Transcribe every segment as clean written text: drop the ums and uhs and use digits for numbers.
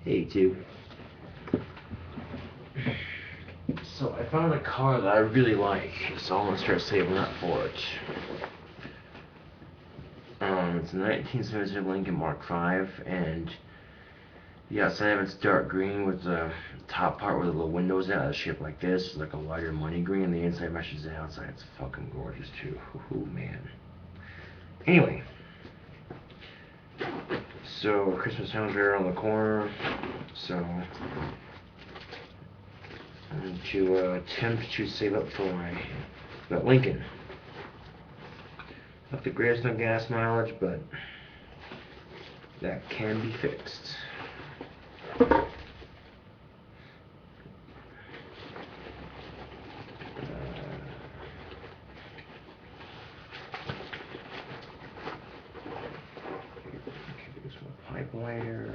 Hey, too. So I found a car that I really like, so I'm gonna start saving up for it. It's a 1972 Lincoln Mark V, and the outside of it's dark green with the top part where the little windows at is shaped like this, like a lighter money green, and the inside matches the outside. It's fucking gorgeous too. Ooh, man. Anyway, so Christmas time's right around the corner, so I'm going to attempt to save up for that Lincoln. Not the greatest on gas mileage, but that can be fixed. Here's my pipe lighter.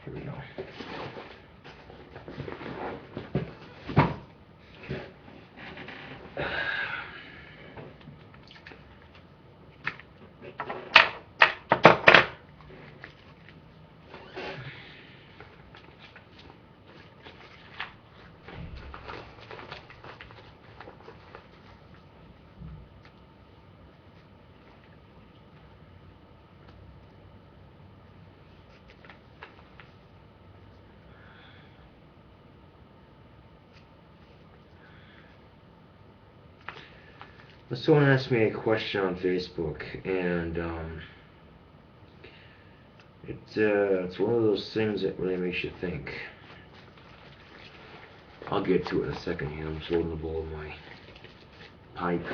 Here we go. Someone asked me a question on Facebook, and it's one of those things that really makes you think. I'll get to it in a second here. I'm just holding the bowl of my pipe.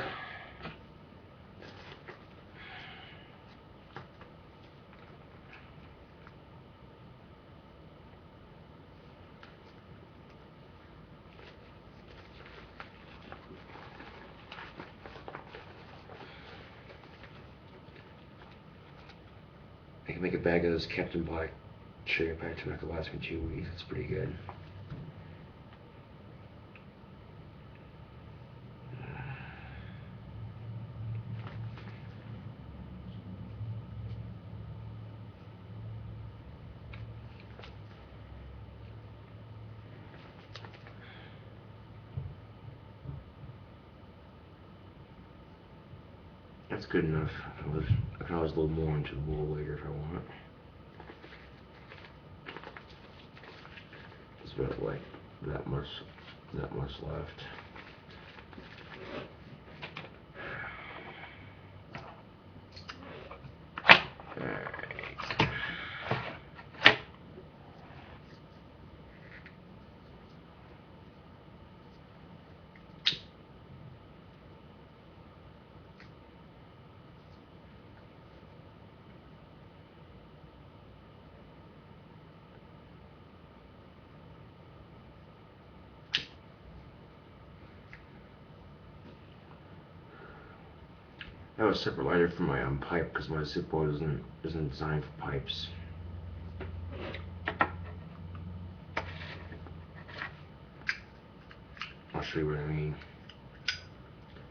I can make a bag of this Captain Black cherry pie tobacco last me 2 weeks. It's pretty good. That's good enough. I can always load more into the bowl later if I want. It's about like that much left. I have a separate lighter for my pipe because my Zippo isn't designed for pipes. I'll show you what I mean.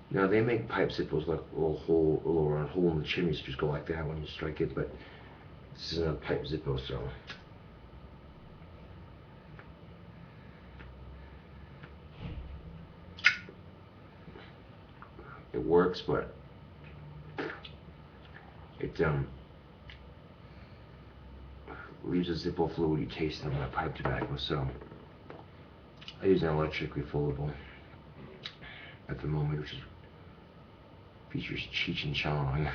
Now they make pipe Zippos like a little round hole in the chimney, so just go like that when you strike it. But this isn't a pipe Zippo, so it works, but it leaves a Zippo fluid taste in my pipe tobacco, so I use an electric refillable at the moment, which features Cheech and Chong.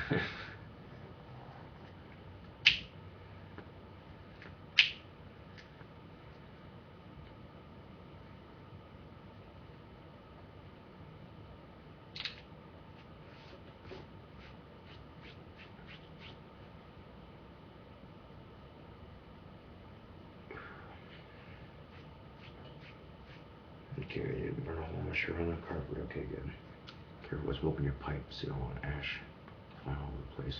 Okay, you didn't burn a hole in my shirt on the carpet. Okay, good. Careful with smoking your pipe so you don't want ash flying all over the place.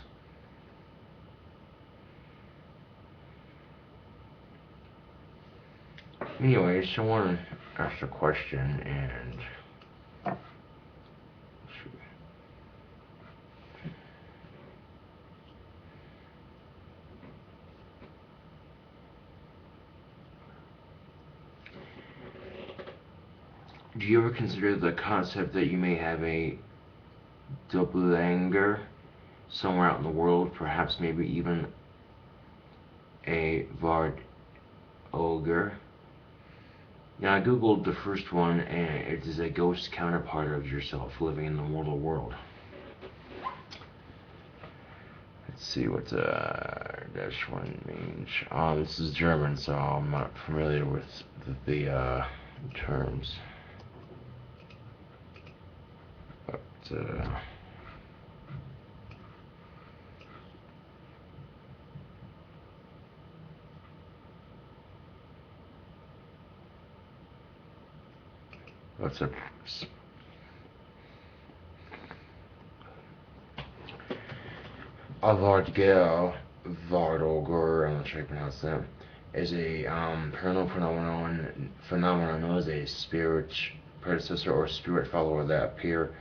Anyways, someone asked a question, and Do you ever consider the concept that you may have a doppelganger somewhere out in the world, perhaps maybe even a Vard ogre? Now, I googled the first one, and it is a ghost counterpart of yourself living in the mortal world. Let's see what dash one means. This is German, so I'm not familiar with the terms. But what's a Avardgale, Vardogor, I'm not sure how to pronounce that, is a paranormal phenomenon known as a spirit predecessor or spirit follower that appear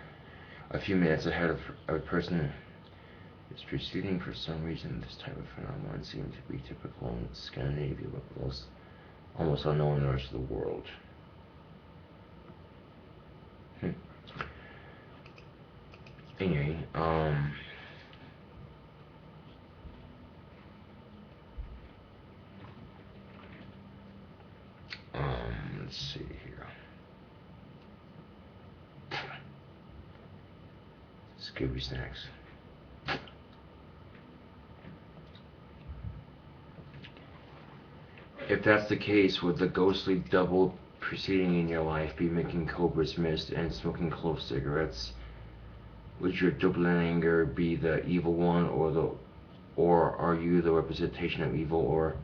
a few minutes ahead of a person is preceding. For some reason, this type of phenomenon seems to be typical in Scandinavia, but almost unknown in the rest of the world. Anyway, let's see here. Scooby Snacks. If that's the case, would the ghostly double preceding in your life be making Cobra's mist and smoking clove cigarettes? Would your doppelganger be the evil one, or are you the representation of evil or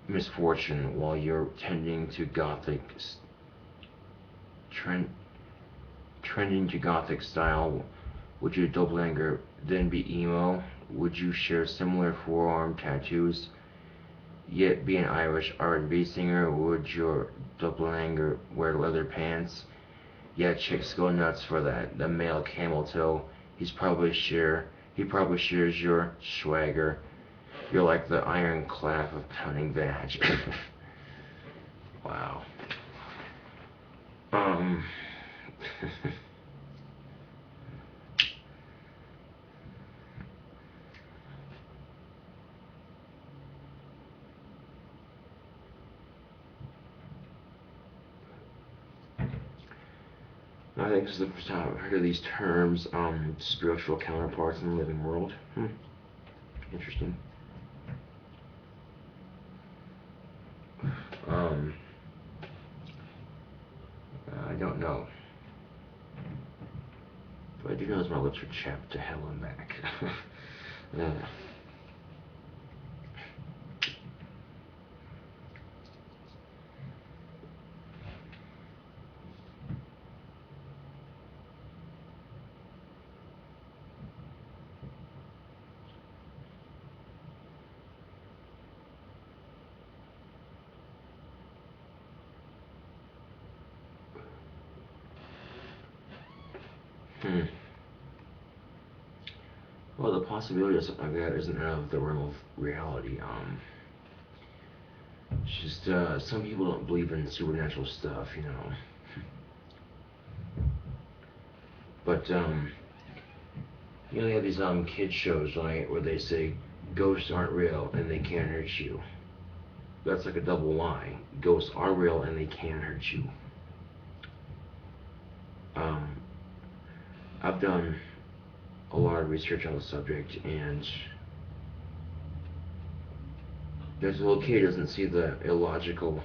misfortune while you're trending to gothic style? Would your doppelganger then be emo? Would you share similar forearm tattoos, yet be an Irish R&B singer? Would your doppelganger wear leather pants? Yeah, chicks go nuts for that. The male camel toe. He probably shares your swagger. You're like the ironclad of pounding vag. Wow. I think this is the first time I've heard of these terms, spiritual counterparts in the living world. Interesting. I don't know. But I do know my lips are chapped to hell and back. Well, the possibility of something like that isn't out of the realm of reality. It's just some people don't believe in supernatural stuff, you know. But you know, they have these kid shows, right, where they say ghosts aren't real and they can't hurt you. That's like a double lie. Ghosts are real and they can hurt you. I've done a lot of research on the subject, and there's a little kid who doesn't see the illogical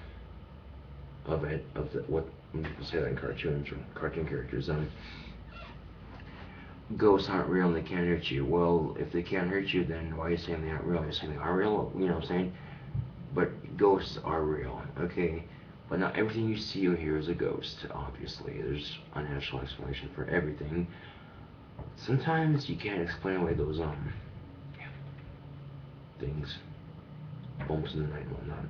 of it, what people say that in cartoons or cartoon characters. Ghosts aren't real and they can't hurt you. Well, if they can't hurt you, then why are you saying they aren't real? You're saying they are real, you know what I'm saying? But ghosts are real, okay? But not everything you see or hear is a ghost, obviously. There's a natural explanation for everything. Sometimes you can't explain away those things, bumps in the night and whatnot.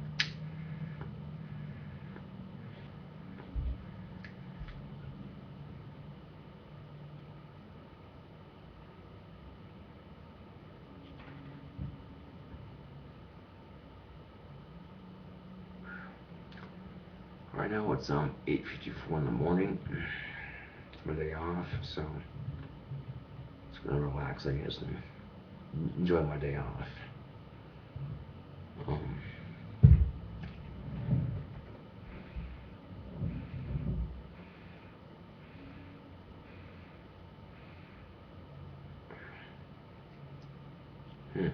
right now it's 8:54 in the morning. My day off, so just gonna relax, I guess, and enjoy my day off. Um, hmm.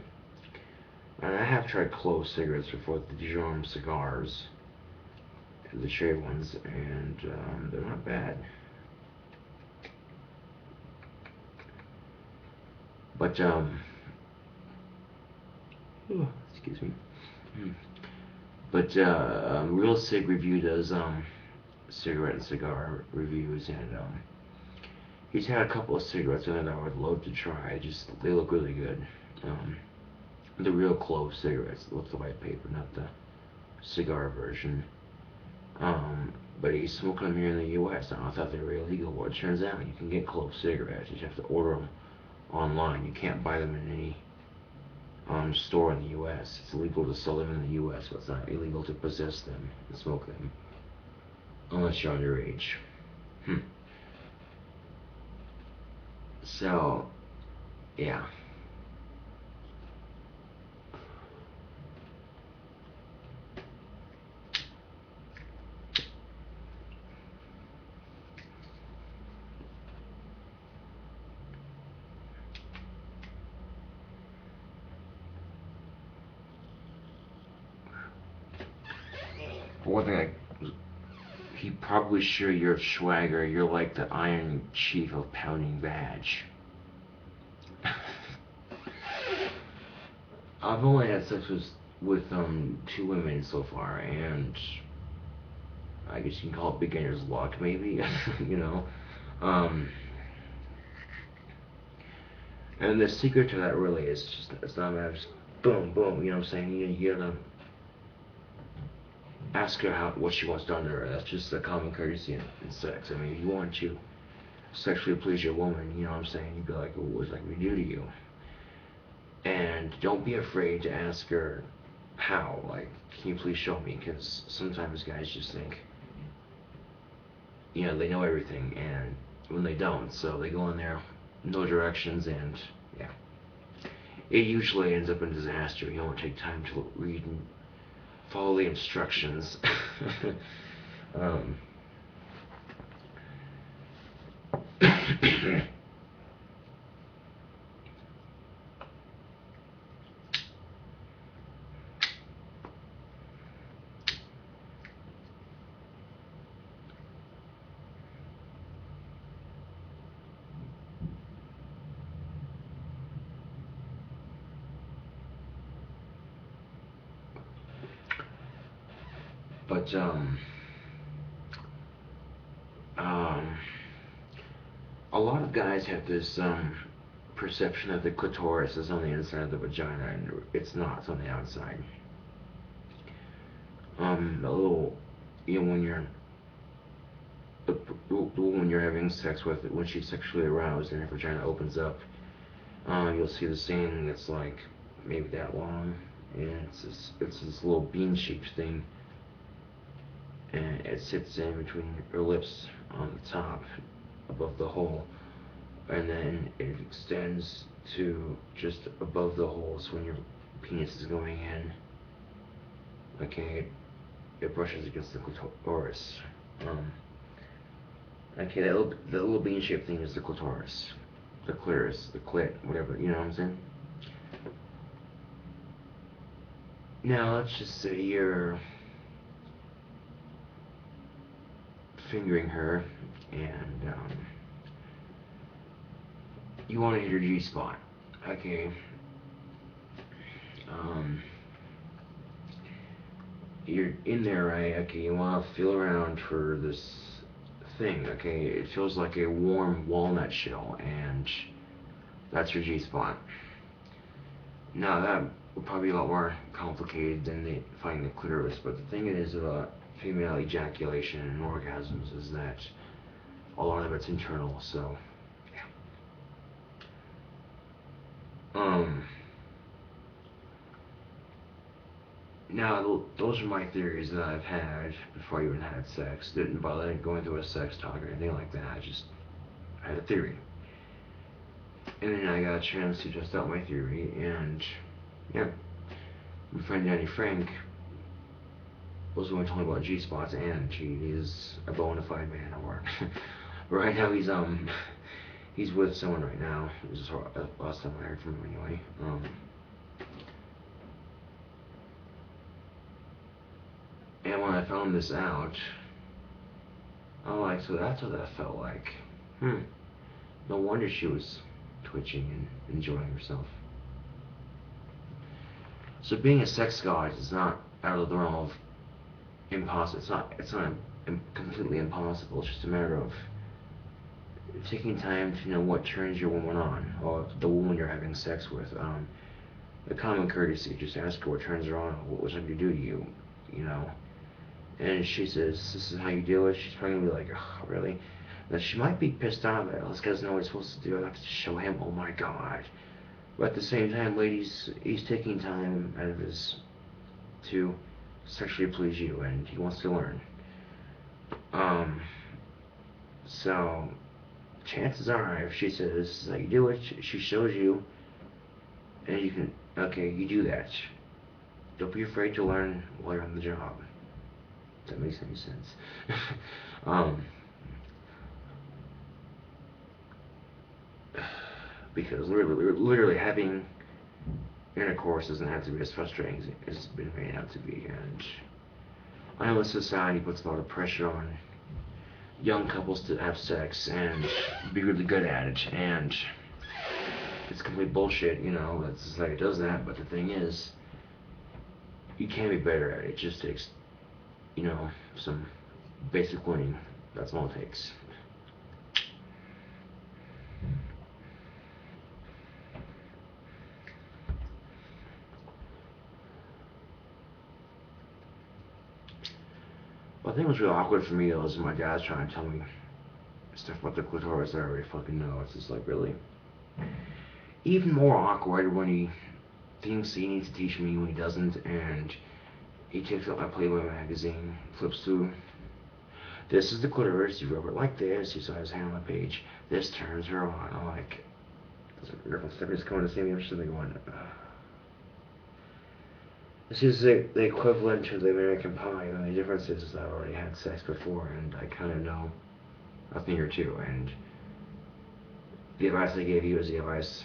And I have tried clove cigarettes before, the Dijon cigars, the cherry ones, and they're not bad. But excuse me. But Real Cig Review does cigarette and cigar reviews, and he's had a couple of cigarettes that I would love to try. Just they look really good. The real clove cigarettes with the white paper, not the cigar version. But he's smoking them here in the U.S. I thought they were illegal. Well, it turns out you can get clove cigarettes. You just have to order them online. You can't buy them in any store in the U.S. It's illegal to sell them in the U.S., but it's not illegal to possess them and smoke them unless you're underage. So, yeah. For one thing, he probably sure you're swagger. You're like the Iron Chief of pounding badge. I've only had sex with 2 women so far, and I guess you can call it beginner's luck, maybe. You know. And the secret to that really is just, it's not a matter of just boom, boom. You know what I'm saying? You gotta ask her what she wants done to her. That's just a common courtesy in sex. I mean, if you want to sexually please your woman, you know what I'm saying? You'd be like, what would like me to do to you? And don't be afraid to ask her how. Like, can you please show me? Because sometimes guys just think, you know, they know everything, and when they don't, so they go in there, no directions, and yeah, it usually ends up in disaster. You don't take time to read and follow the instructions. um, But a lot of guys have this perception that the clitoris is on the inside of the vagina, and it's not. It's on the outside. A little, you know, when you're having sex with it, when she's sexually aroused and her vagina opens up, you'll see the thing that's like maybe that long, and it's this little bean-shaped thing, and it sits in between her lips on the top, above the hole, and then it extends to just above the hole. So when your penis is going in, okay, it brushes against the clitoris. Okay, that little bean-shaped thing is the clitoris, the clitoris, the clit, whatever. You know what I'm saying? Now let's just say you're fingering her, and you want to hit her G-spot. Okay. You're in there, right? Okay, you want to feel around for this thing. Okay, it feels like a warm walnut shell, and that's your G-spot. Now that would probably be a lot more complicated than finding the clitoris, but the thing is about female ejaculation and orgasms is that a lot of it's internal. So yeah. Now, those are my theories that I've had before I even had sex. Didn't bother going through a sex talk or anything like that. I just had a theory. And then I got a chance to test out my theory, and yeah, my friend Danny Frank was the one who told me about G-spots, and he is a bona fide man at work. Right now he's with someone right now. This is the last time I heard from him anyway. And when I found this out, I'm like, so that's what that felt like. No wonder she was twitching and enjoying herself. So being a sex god is not out of the realm of impossible. It's not completely impossible. It's just a matter of taking time to know what turns your woman on, or the woman you're having sex with. A common courtesy, just ask her what turns her on, what was something to do to you, you know. And she says, this is how you do it. She's probably gonna be like, oh, really? Now she might be pissed off that this guy's know what he's supposed to do. I have to show him, oh my god. But at the same time, ladies, he's taking time out of his to sexually please you, and he wants to learn. So chances are, if she says this is how you do it, she shows you, and you can, okay, you do that. Don't be afraid to learn while you're on the job. If that makes any sense. Because literally having intercourse doesn't have to be as frustrating as it's been made out to be. And I know society puts a lot of pressure on young couples to have sex and be really good at it, and it's complete bullshit, you know, that society does that. But the thing is, you can be better at it. It just takes, you know, some basic learning. That's all it takes. Well, I think what's really awkward for me though is my dad's trying to tell me stuff about the clitoris that I already fucking know. It's just like, really. Even more awkward when he thinks he needs to teach me when he doesn't, and he takes out my Playboy magazine, flips through. This is the clitoris. You rub it like this. You saw his hand on the page. This turns her on. I'm like, Stephanie's coming to see me. I'm just going, This is the equivalent to the American Pie. The only difference is I've already had sex before, and I kind of know a thing or two. And the advice I gave you is the advice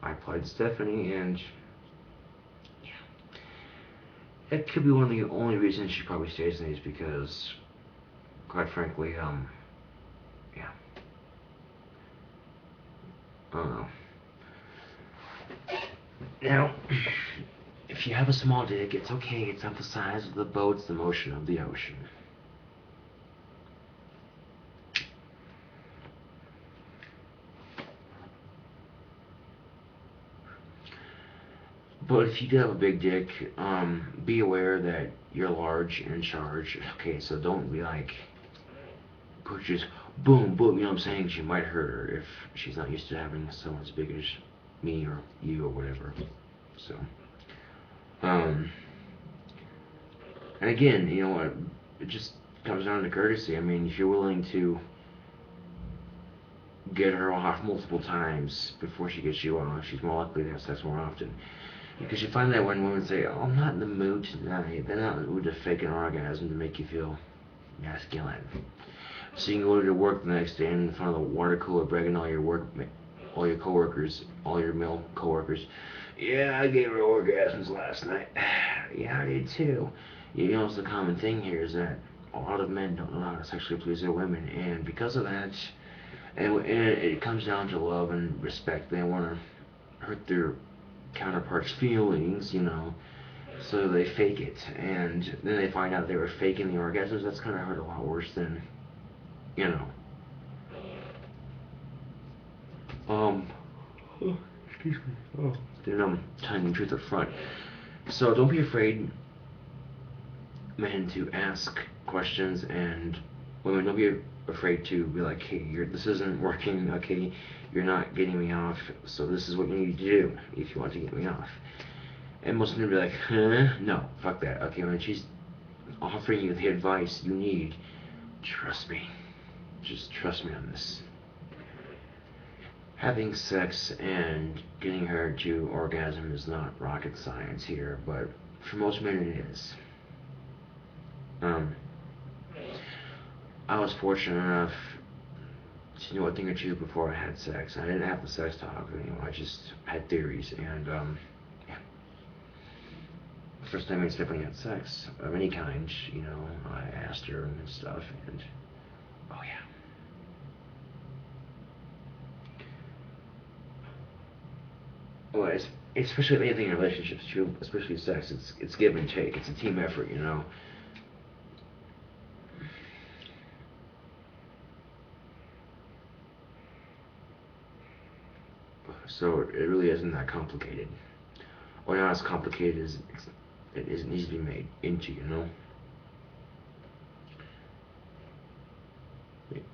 I applied to Stephanie, and yeah, it could be one of the only reasons she probably stays in these, because, quite frankly, yeah, I don't know. Now, if you have a small dick, it's okay. It's not the size of the boat, it's the motion of the ocean. But if you do have a big dick, be aware that you're large and in charge. Okay, so don't be like, just boom, boom, you know what I'm saying? She might hurt her if she's not used to having someone as big as me or you or whatever. So, and again, you know what? It just comes down to courtesy. I mean, if you're willing to get her off multiple times before she gets you off, she's more likely to have sex more often. Because you find that when women say, oh, I'm not in the mood tonight, they're not in the mood to fake an orgasm to make you feel masculine. So you can go to work the next day and in front of the water cooler bragging all your coworkers, all your male coworkers. Yeah, I gave her orgasms last night. Yeah, I did too. You know, it's the common thing here is that a lot of men don't know how to sexually please their women, and because of that, and it comes down to love and respect. They want to hurt their counterparts' feelings, you know, so they fake it, and then they find out they were faking the orgasms. That's kind of hurt a lot worse than, you know. Excuse me. Oh, then I'm telling the truth up front. So don't be afraid, men, to ask questions, and women, don't be afraid to be like, hey, this isn't working, okay, you're not getting me off, so this is what you need to do if you want to get me off. And most women will be like, huh? No, fuck that. Okay, when she's offering you the advice you need, trust me. Just trust me on this. Having sex and getting her to orgasm is not rocket science here, but for most men it is. I was fortunate enough to know a thing or two before I had sex. I didn't have the sex talk, I just had theories, and yeah. First time me and Stephanie had sex of any kind, I asked her and stuff, and oh yeah. Well, especially anything in relationships too, especially sex. It's give and take. It's a team effort. So it really isn't that complicated. Or not as complicated as it needs to be made into.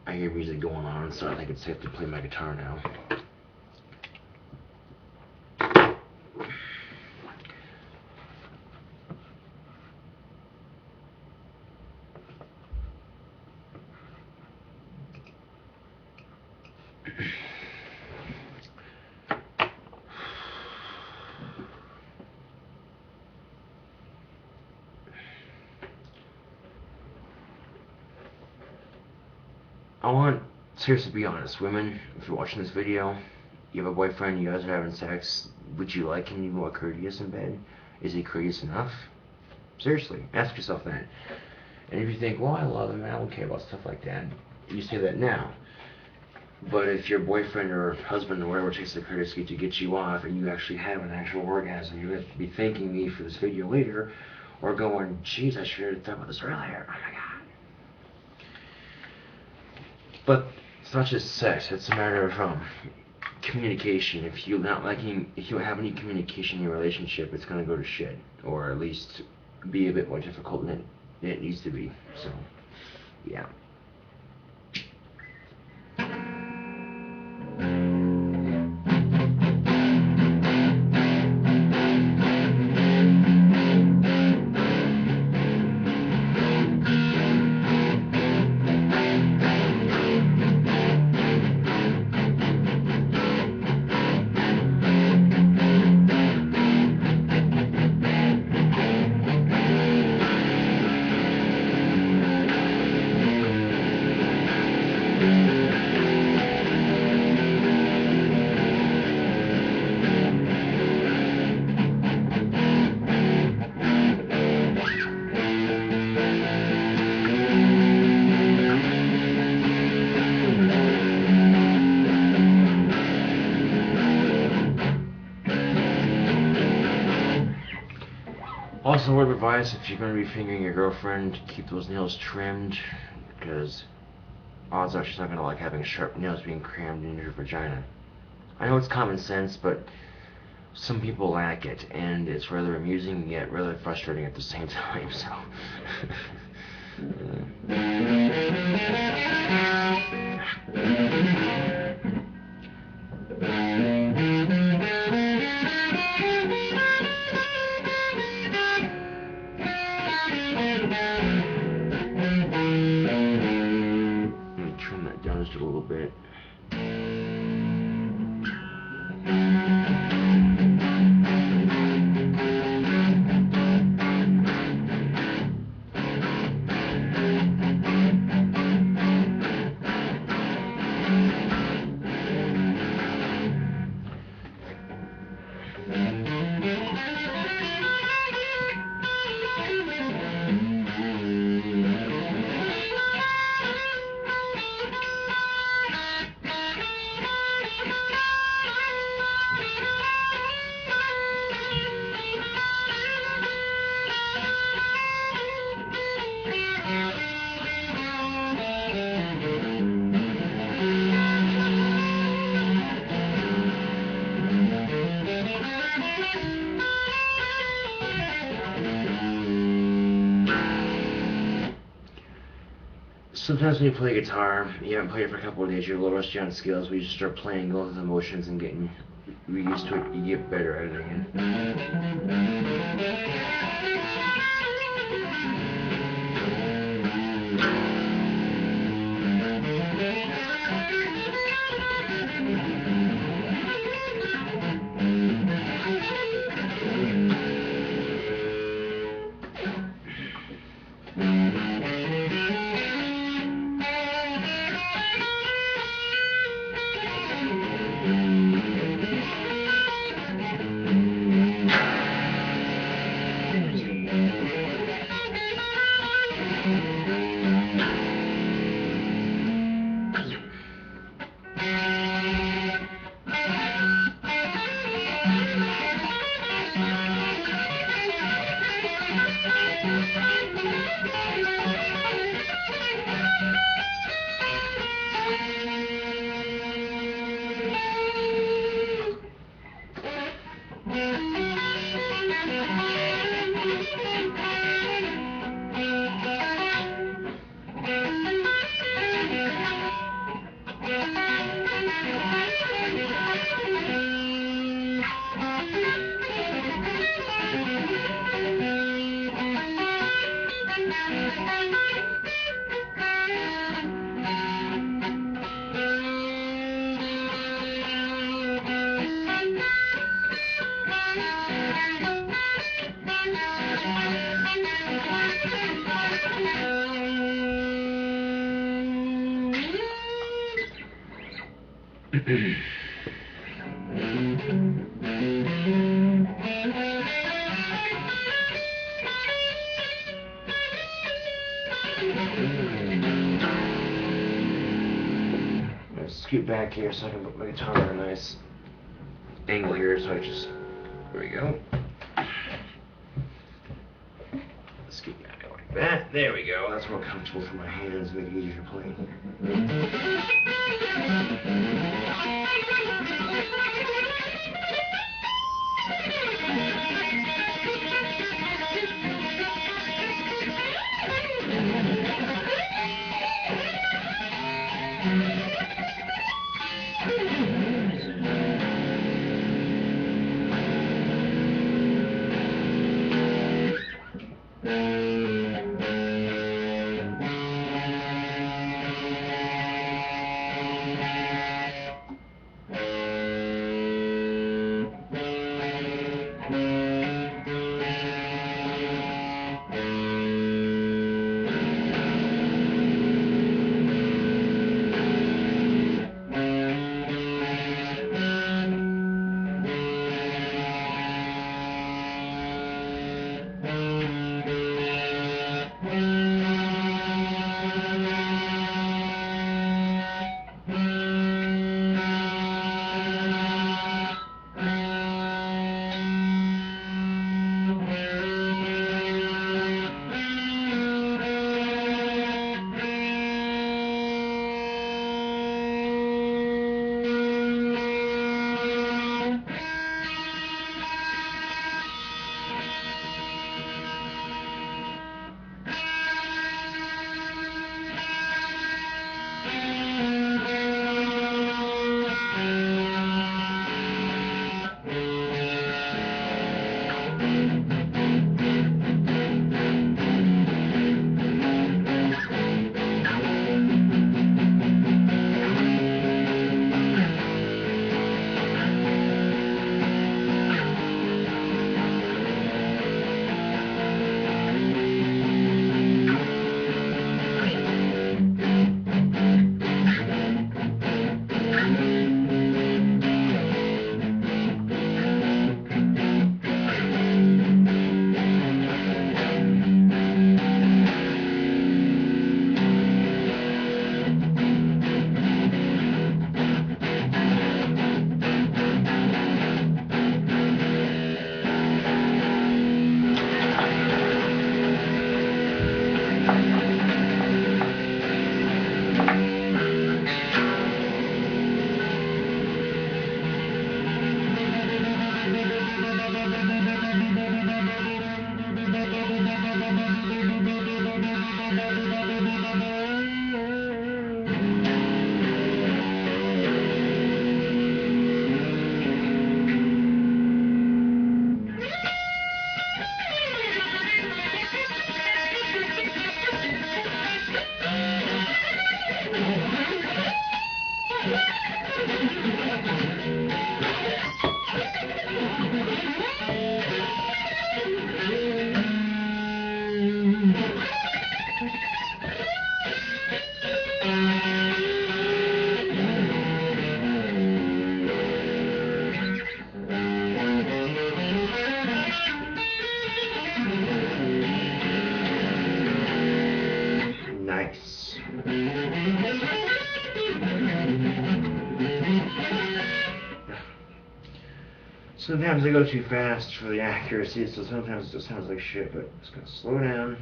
I hear music going on, so I think it's safe to play my guitar now. I want, seriously, be honest, women, if you're watching this video, you have a boyfriend, you guys are having sex, would you like him to be more courteous in bed? Is he courteous enough? Seriously, ask yourself that. And if you think, well, I love him, I don't care about stuff like that, you say that now. But if your boyfriend or husband or whatever takes the courtesy to get you off and you actually have an actual orgasm, you have to be thanking me for this video later, or going, geez, I should have thought about this earlier, oh my god. But it's not just sex, it's a matter of communication. If you don't have any communication in your relationship, it's gonna go to shit, or at least be a bit more difficult than it needs to be. So, yeah. Also, word of advice, if you're going to be fingering your girlfriend, keep those nails trimmed, because odds are she's not going to like having sharp nails being crammed into her vagina. I know it's common sense, but some people lack it, and it's rather amusing yet rather frustrating at the same time, so... Down just a little bit. Sometimes when you play guitar, you haven't played it for a couple of days, you're a little rusty on skills, but you just start playing, going through the motions and getting you're used to it, you get better at it again. Scoot back here so I can put my guitar on a nice angle here, so I just, there we go. Scoot back like that, there we go, that's more comfortable for my hands, make it easier to play. Nice. Sometimes I go too fast for the accuracy, so sometimes it just sounds like shit, but I'm just gonna slow down.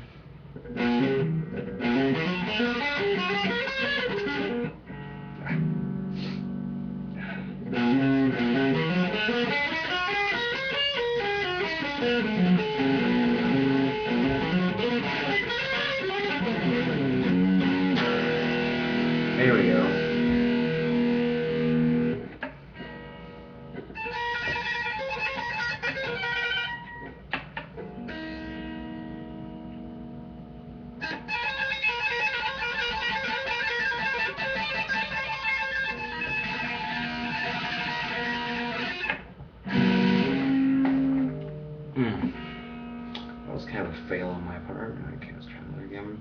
There we go. That was kind of a fail on my part. Okay, let's try that again.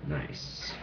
Nice.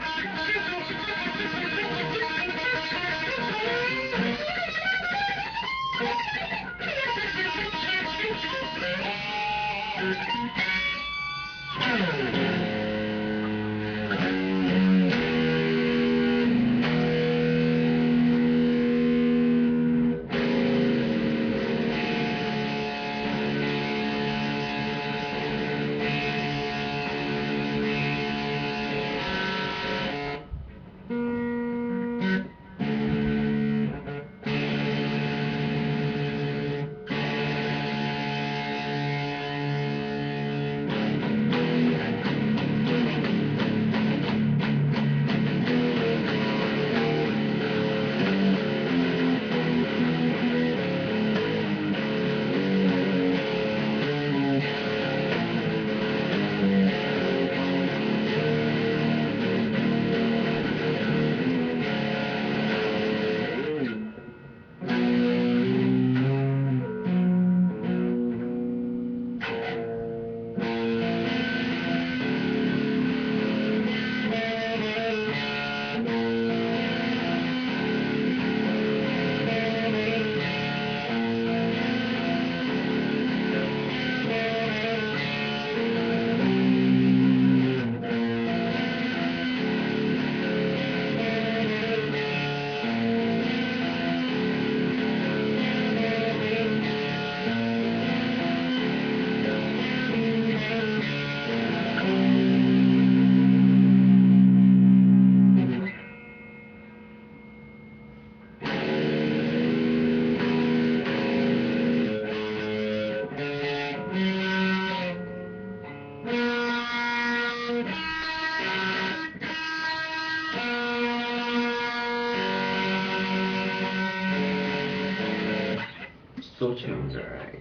Still tuned, alright.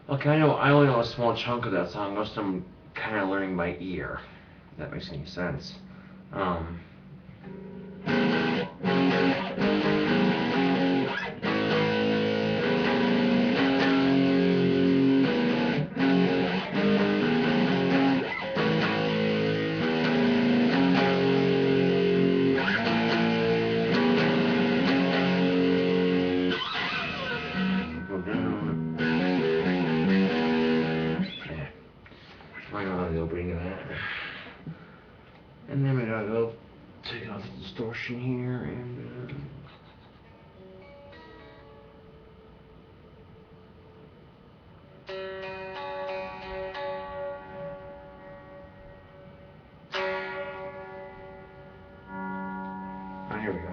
Okay, I only know a small chunk of that song. Most of them kind of learning by ear. If that makes any sense. The opening of that, and then we gotta go take out the distortion here and here we go.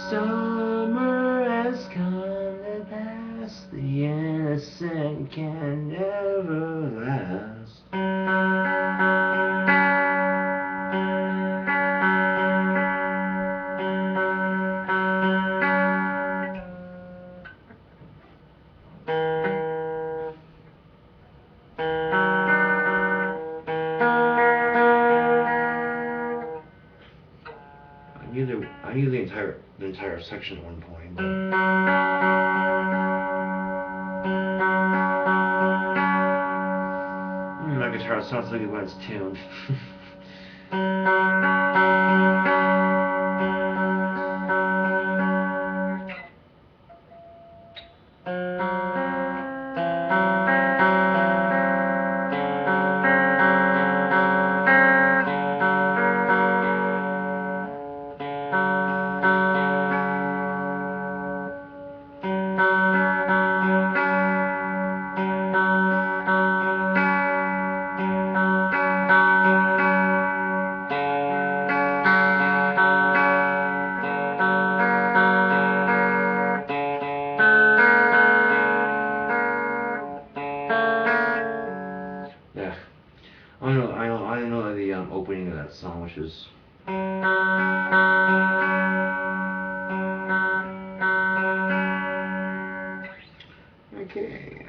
Summer has come to pass, the innocent can never last. I knew the entire section at one point, but my guitar sounds like it when it's tuned. I know the opening of that song, which is. Okay.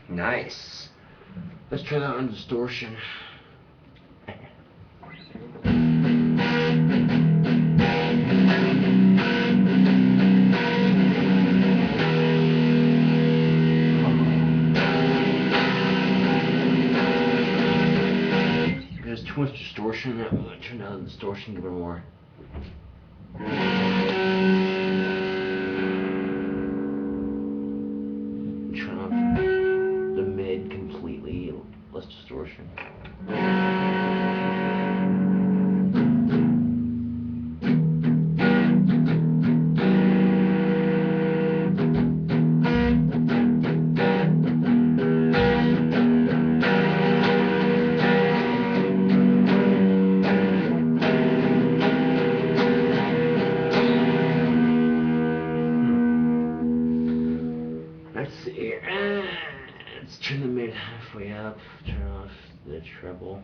Nice. Let's try that on distortion. There's too much distortion. I'm going to turn down the distortion a little more. Turn off the mid completely, less distortion. Let's see. Let's turn the mid halfway up. Turn off the treble.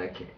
second.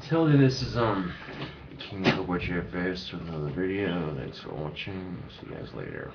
Until then, this is KingCobraJFS with another video. Thanks for watching. See you guys later.